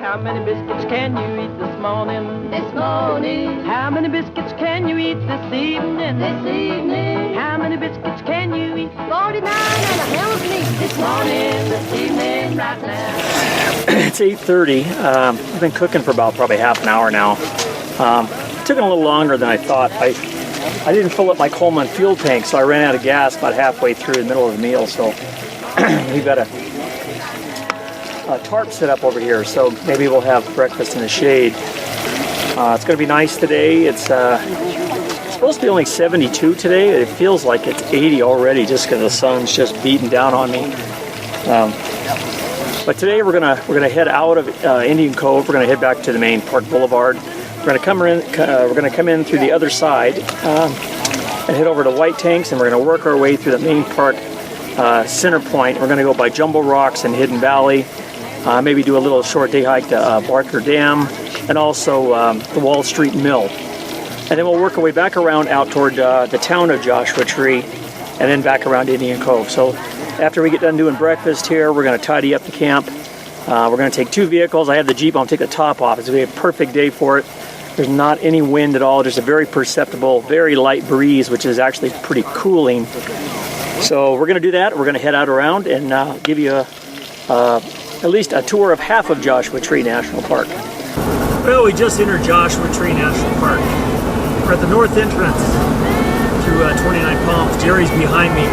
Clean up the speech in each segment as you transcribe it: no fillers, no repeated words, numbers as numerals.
how many biscuits can you eat this morning? This morning. How many biscuits can you eat this evening? This evening. How many biscuits can you eat? 49 and a hell of meat. This morning, this evening, right now. It's 8:30. I've been cooking for about probably half an hour now. Took a little longer than I thought. I didn't fill up my Coleman fuel tank, so I ran out of gas about halfway through the middle of the meal. So we've got a tarp set up over here, so maybe we'll have breakfast in the shade. It's going to be nice today. It's supposed to be only 72 today. It feels like it's 80 already, just because the sun's just beating down on me. But today we're gonna head out of Indian Cove. We're gonna head back to the main Park Boulevard. We're gonna come in through the other side and head over to White Tanks, and we're gonna work our way through the main park center point. We're gonna go by Jumbo Rocks and Hidden Valley. Maybe do a little short day hike to Barker Dam, and also the Wall Street Mill. And then we'll work our way back around out toward the town of Joshua Tree, and then back around Indian Cove. So after we get done doing breakfast here, we're going to tidy up the camp. We're going to take 2 vehicles. I have the Jeep. I'll take the top off. It's going to be a perfect day for it. There's not any wind at all. Just a very perceptible, very light breeze, which is actually pretty cooling. So we're going to do that. We're going to head out around and give you at least a tour of half of Joshua Tree National Park. Well, we just entered Joshua Tree National Park. We're at the north entrance through 29 Palms. Jerry's behind me.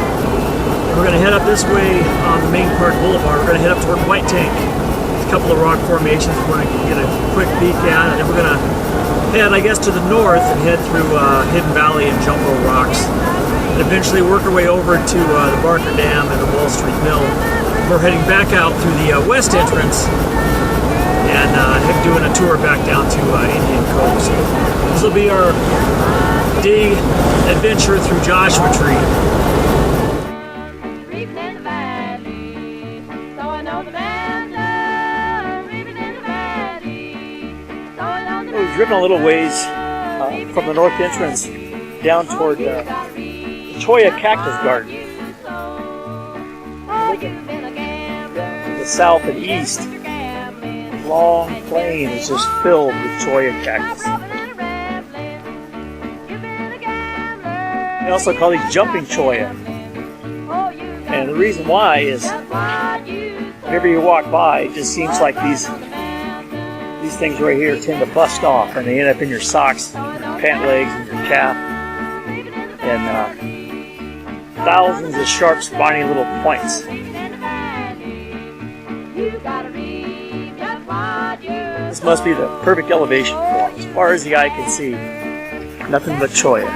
We're going to head up this way on the main Park Boulevard. We're going to head up toward White Tank. There's a couple of rock formations we're going to get a quick peek at, and then we're going to head, I guess, to the north and head through Hidden Valley and Jumbo Rocks. And eventually work our way over to the Barker Dam and the Wall Street Mill. We're heading back out through the west entrance and doing a tour back down to Indian Cove. So this will be our day adventure through Joshua Tree. We've driven a little ways from the north entrance down toward the Cholla Cactus Garden. To the south and east, the long plain is just filled with Cholla cactus. They also call these jumping Cholla. And the reason why is whenever you walk by, it just seems like these things right here tend to bust off, and they end up in your socks, your pant legs, and your calf. And thousands of sharp, spiny little points. This must be the perfect elevation for them. As far as the eye can see, nothing but Cholla.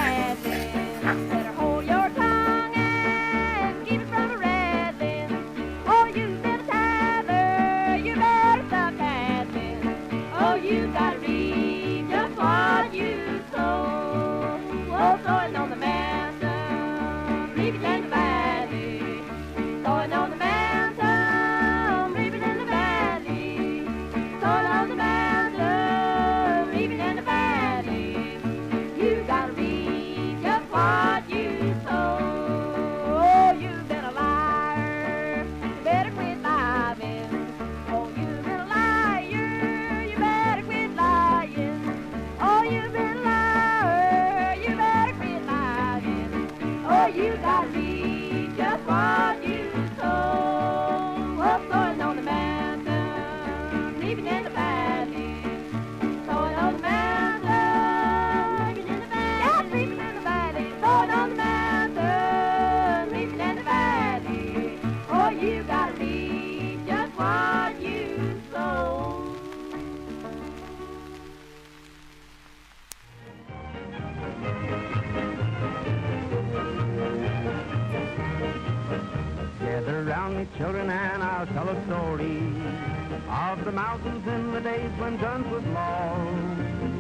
Children, and I'll tell a story of the mountains in the days when guns was law.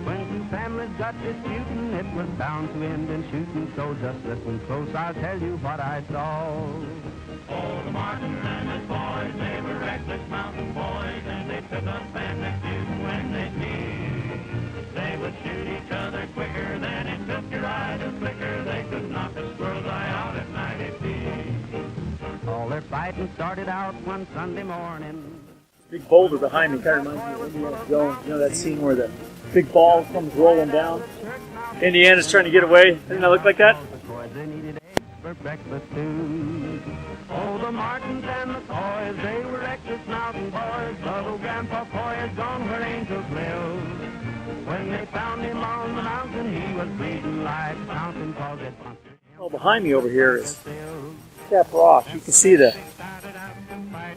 When 2 families got disputing, it was bound to end in shooting. So just listen close, I'll tell you what I saw. Old Martin and his boys, they were reckless mountain boys, and they took up family feud when they did. They would shoot each other quicker than it took your eye to flicker. They could knock a squirrel's eye out at night, it did. All their fighting started out one Sunday morning. Big boulder behind me kind of reminds me of Indiana Jones. You know that scene where the big ball comes rolling down? Indiana's trying to get away. Doesn't that look like that? They needed eggs for breakfast too. Oh, the Martins and the Coys, they were reckless mountain boys. But old Grandpa Coy has gone where angels live. When they found him on the mountain, he was bleeding like mountain cause it punctured him. Well, behind me over here is Cap Rock. You can see the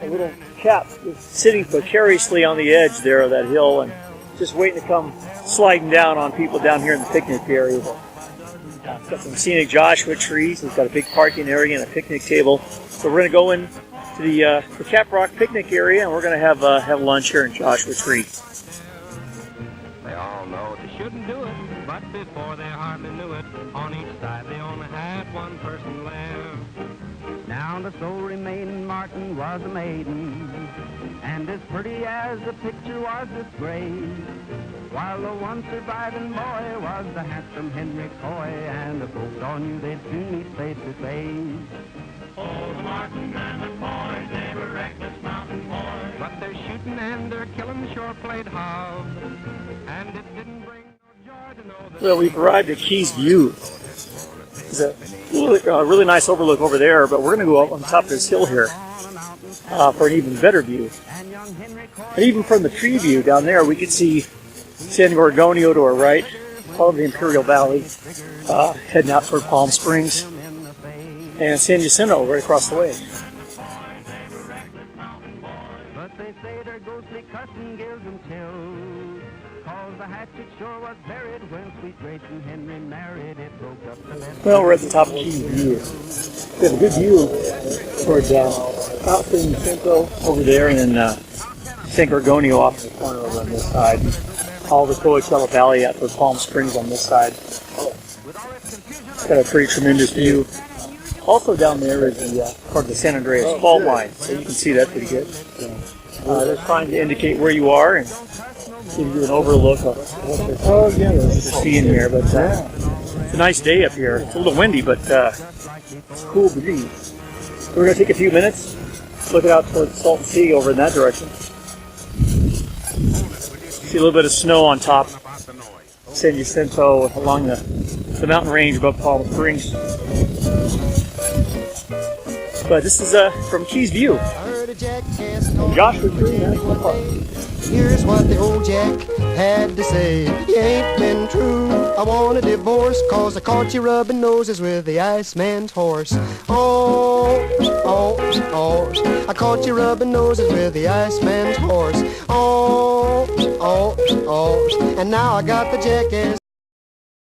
little cap sitting precariously on the edge there of that hill and just waiting to come sliding down on people down here in the picnic area. It's got some scenic Joshua trees. It's got a big parking area and a picnic table. So we're going to go in to the Cap Rock picnic area and we're going to have lunch here in Joshua Tree. They all know they shouldn't do it, but before they hardly knew it, on each side they only had one person left. Now the sole remaining Martin was a maiden, and as pretty as the picture was disgraced, while the one surviving boy was the handsome Henry Coy, and the folks all knew they'd soon meet face to face. Oh, the Martins and the Coys, they were reckless mountain boys. But their shooting and their killing sure played hob, and it didn't bring no joy to know that. Well, we've arrived at Keys View. There's a really nice overlook over there, but we're going to go up on top of this hill here for an even better view. And even from the tree view down there, we could see San Gorgonio to our right, all of the Imperial Valley, heading out toward Palm Springs, and San Jacinto right across the way. But they say their ghostly cussing gives them chills, 'cause the hatchet sure was buried when sweet Grace and Henry married. It broke up the best. Well, we're at the top of Keys View. We have a good view toward San Jacinto over there, and then San Gorgonio off in the corner over on this side. All the Cholla Valley out toward Palm Springs on this side. Got a pretty tremendous view. Also down there is part of the San Andreas fault line, so you can see that pretty good. They're trying to indicate where you are and give you an overlook of what they're seeing here. But it's a nice day up here. It's a little windy, but it's cool breeze. So we're going to take a few minutes, look out towards Salton Sea over in that direction. See a little bit of snow on top San Jacinto along the mountain range above Palm Springs. But this is from Keys View. Joshua Tree National Park. Here's what the old Jack had to say. You ain't been true. I want a divorce, 'cause I caught you rubbing noses with the Iceman's horse. Oh, oh, oh. I caught you rubbing noses with the Iceman's horse. Oh, oh, oh. And now I got the jackass